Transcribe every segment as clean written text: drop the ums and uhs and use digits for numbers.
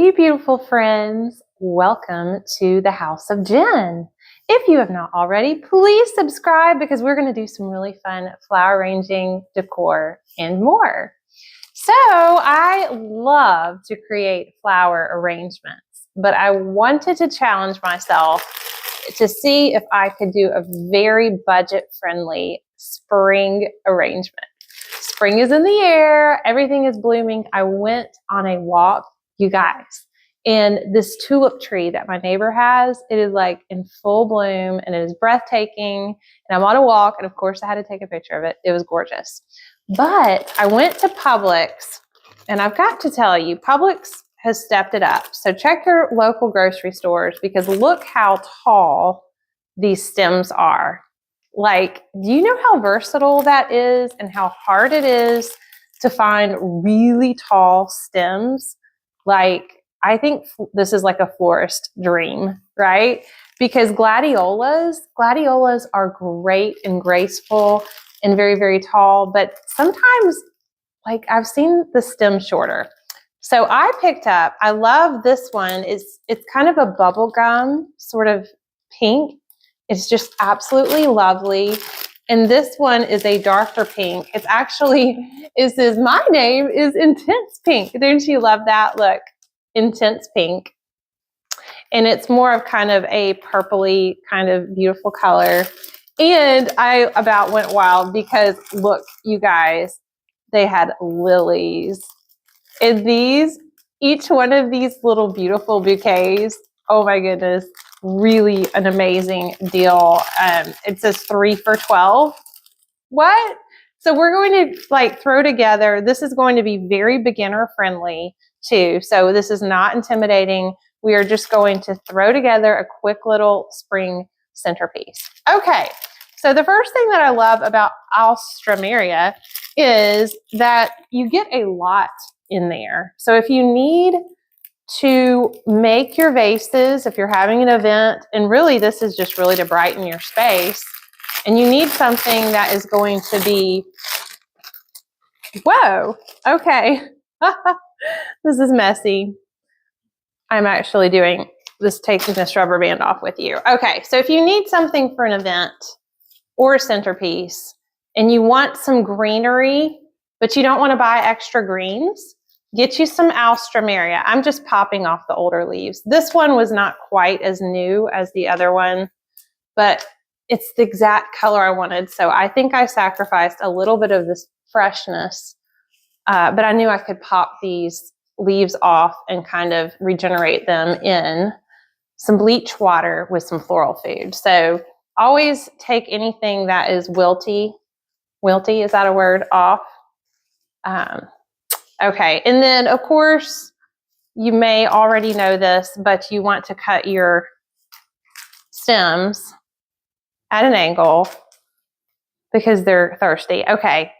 Hey, beautiful friends. Welcome to the House of Jen. If you have not already, please subscribe because we're going to do some really fun flower arranging, decor, and more. So I love to create flower arrangements, but I wanted to challenge myself to see if I could do a very budget-friendly spring arrangement. Spring is in the air. Everything is blooming. I went on a walk, you guys, and this tulip tree that my neighbor has, it is like in full bloom and it is breathtaking. And I'm on a walk, and of course I had to take a picture of it. It was gorgeous. But I went to Publix, and I've got to tell you, Publix has stepped it up. So check your local grocery stores because look how tall these stems are. Like, do you know how versatile that is and how hard it is to find really tall stems? Like, I think this is like a florist dream, right? Because gladiolas are great and graceful and very, very tall, but sometimes, like, I've seen the stem shorter. So I picked up, I love this one. It's kind of a bubblegum sort of pink. It's just absolutely lovely. And this one is a darker pink. It's actually, my name is Intense Pink. Don't you love that? Look, Intense Pink. And it's more of kind of a purpley kind of beautiful color. And I about went wild because look, you guys, they had lilies. And these, each one of these little beautiful bouquets, oh my goodness, really an amazing deal. It says 3 for $12. What? So we're going to like throw together, this is going to be very beginner friendly too. So this is not intimidating. We are just going to throw together a quick little spring centerpiece. Okay, so the first thing that I love about alstroemeria is that you get a lot in there. So if you need to make your vases, if you're having an event, and really this is just really to brighten your space, and you need something that is going to be, whoa, okay. This is messy. I'm actually doing this, taking this rubber band off with you. Okay, so if you need something for an event or a centerpiece, and you want some greenery, but you don't want to buy extra greens, get you some alstroemeria. I'm just popping off the older leaves. This one was not quite as new as the other one, but it's the exact color I wanted. So I think I sacrificed a little bit of this freshness, but I knew I could pop these leaves off and kind of regenerate them in some bleach water with some floral food. So always take anything that is wilty, is that a word, off. Okay, and then of course, you may already know this, but you want to cut your stems at an angle because they're thirsty. Okay,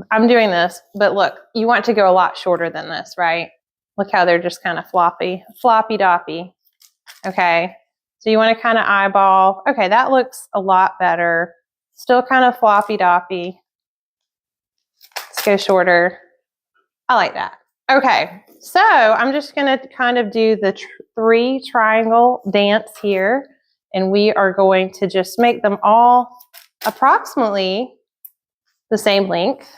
I'm doing this, but look, you want to go a lot shorter than this, right? Look how they're just kind of floppy doppy. Okay, so you want to kind of eyeball. Okay, that looks a lot better. Still kind of floppy doppy. Let's go shorter. I like that. Okay, so I'm just going to kind of do the 3 triangle dance here, and we are going to just make them all approximately the same length.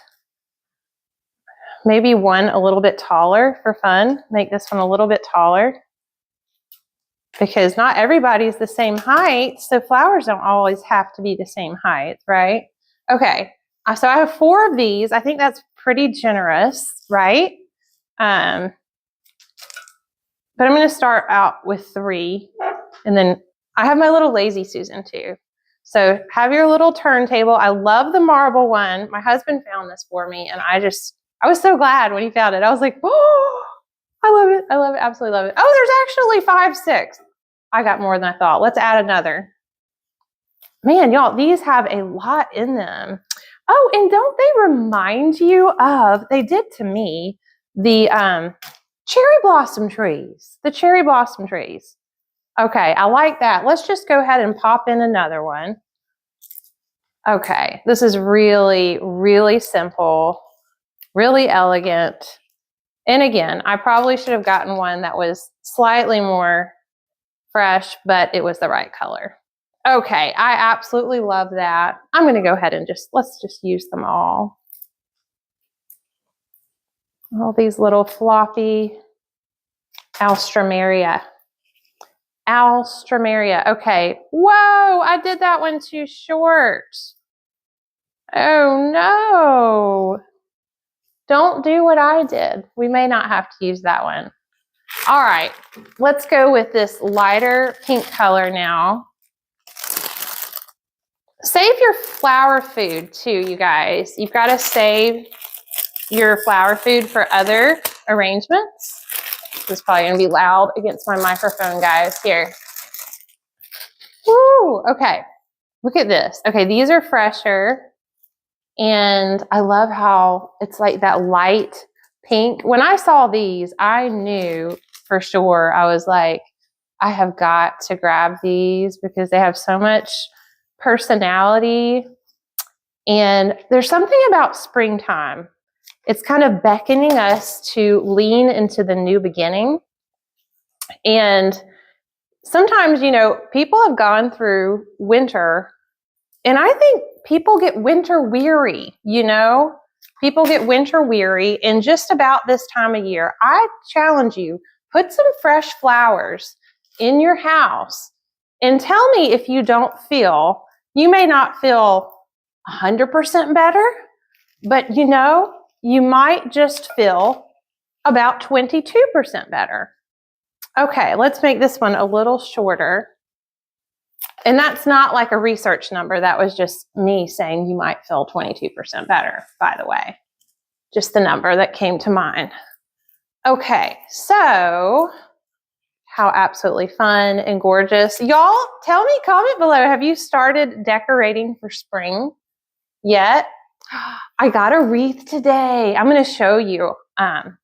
Maybe one a little bit taller for fun. Make this one a little bit taller because not everybody's the same height, so flowers don't always have to be the same height, right? Okay, so I have 4 of these. I think that's pretty generous, right? But I'm going to start out with 3, and then I have my little Lazy Susan too. So have your little turntable. I love the marble one. My husband found this for me, and I was so glad when he found it. I was like, oh, I love it. I love it. Absolutely love it. Oh, there's actually 5, 6. I got more than I thought. Let's add another. Man, y'all, these have a lot in them. Oh, and don't they remind you of, they did to me, the cherry blossom trees. The cherry blossom trees. Okay, I like that. Let's just go ahead and pop in another one. Okay, this is really, really simple, really elegant. And again, I probably should have gotten one that was slightly more fresh, but it was the right color. Okay, I absolutely love that. I'm going to go ahead and let's just use them all. All these little floppy alstroemeria. Alstroemeria. Okay. Whoa, I did that one too short. Oh no. Don't do what I did. We may not have to use that one. All right, let's go with this lighter pink color now. Save your flower food too, you guys. You've got to save your flower food for other arrangements. This is probably going to be loud against my microphone, guys. Here. Woo, okay. Look at this. Okay, these are fresher. And I love how it's like that light pink. When I saw these, I knew for sure, I was like, I have got to grab these because they have so much personality. And there's something about springtime. It's kind of beckoning us to lean into the new beginning. And sometimes, you know, people have gone through winter, and I think people get winter weary, you know? People get winter weary, and just about this time of year, I challenge you, put some fresh flowers in your house and tell me if you don't feel, you may not feel 100% better, but you know, you might just feel about 22% better. Okay, let's make this one a little shorter. And that's not like a research number. That was just me saying you might feel 22% better, by the way. Just the number that came to mind. Okay, so how absolutely fun and gorgeous. Y'all, tell me, comment below, have you started decorating for spring yet? I got a wreath today. I'm going to show you on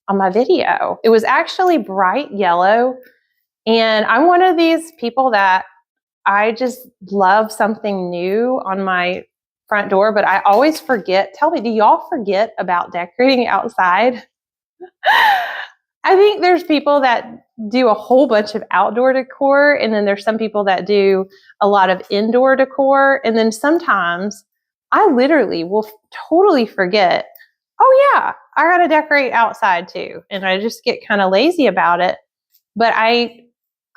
my video. It was actually bright yellow. And I'm one of these people that I just love something new on my front door, but I always forget. Tell me, do y'all forget about decorating outside? I think there's people that do a whole bunch of outdoor decor, and then there's some people that do a lot of indoor decor. And then sometimes I literally will totally forget, oh yeah, I gotta decorate outside too. And I just get kind of lazy about it. But I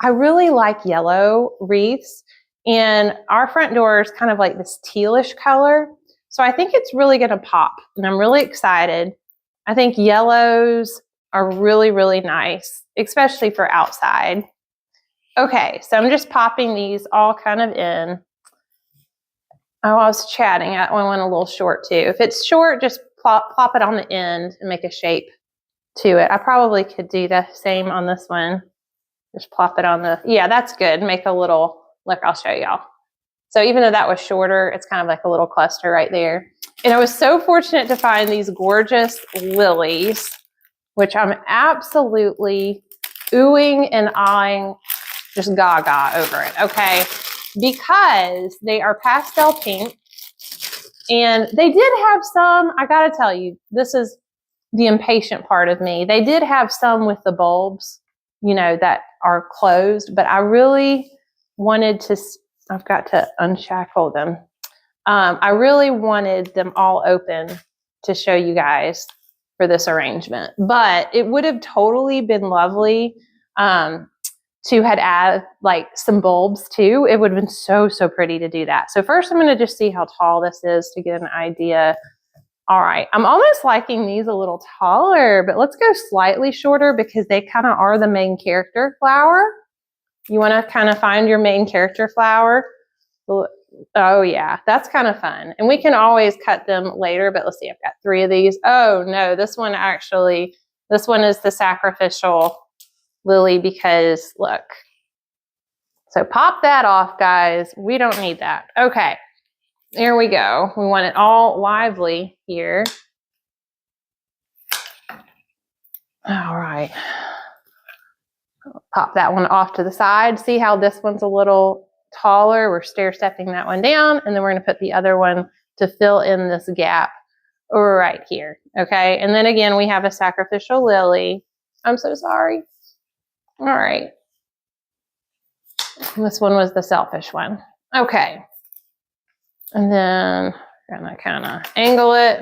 really like yellow wreaths, and our front door is kind of like this tealish color. So I think it's really gonna pop, and I'm really excited. I think yellows are really, really nice, especially for outside. Okay, so I'm just popping these all kind of in. Oh, I was chatting. That one went a little short too. If it's short, just plop it on the end and make a shape to it. I probably could do the same on this one. Just plop it on the, yeah, that's good. Make a little, look, I'll show y'all. So even though that was shorter, it's kind of like a little cluster right there. And I was so fortunate to find these gorgeous lilies, which I'm absolutely oohing and eyeing, just gaga over it, okay? Because they are pastel pink, and they did have some, I gotta tell you, this is the impatient part of me. They did have some with the bulbs, you know, that are closed, but I really wanted to, I've got to unshackle them. I really wanted them all open to show you guys for this arrangement, but it would have totally been lovely to had added like some bulbs too. It would have been so, so pretty to do that. So first I'm going to just see how tall this is to get an idea. All right, I'm almost liking these a little taller, but let's go slightly shorter because they kind of are the main character flower. You want to kind of find your main character flower. Oh yeah, that's kind of fun. And we can always cut them later, but let's see, I've got 3 of these. Oh no, this one is the sacrificial lily because look. So pop that off, guys. We don't need that. Okay, there we go. We want it all lively here. All right. Pop that one off to the side. See how this one's a little taller? We're stair stepping that one down, and then we're going to put the other one to fill in this gap right here. Okay. And then again, we have a sacrificial lily. I'm so sorry. All right. This one was the selfish one. Okay. And then I'm gonna kind of angle it.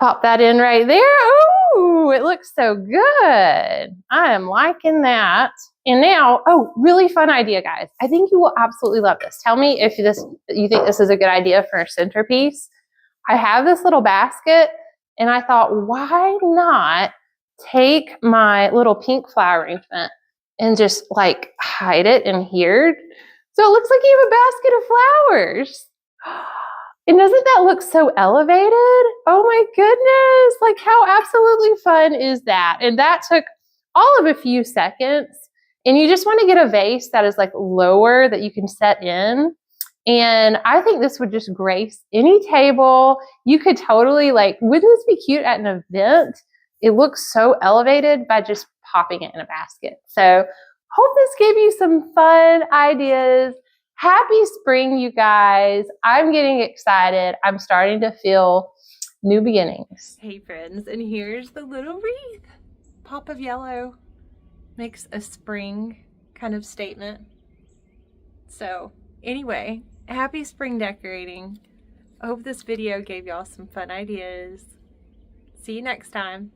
Pop that in right there. Oh, it looks so good. I am liking that. And now, oh, really fun idea, guys. I think you will absolutely love this. Tell me if you think this is a good idea for a centerpiece. I have this little basket, and I thought, why not take my little pink flower arrangement and just like hide it in here? So it looks like you have a basket of flowers. And doesn't that look so elevated? Oh my goodness, like how absolutely fun is that? And that took all of a few seconds. And you just want to get a vase that is like lower that you can set in. And I think this would just grace any table. You could totally like, wouldn't this be cute at an event? It looks so elevated by just popping it in a basket. So hope this gave you some fun ideas. Happy spring, you guys. I'm getting excited. I'm starting to feel new beginnings. Hey friends, and here's the little wreath. Pop of yellow makes a spring kind of statement. So anyway, happy spring decorating. I hope this video gave y'all some fun ideas. See you next time.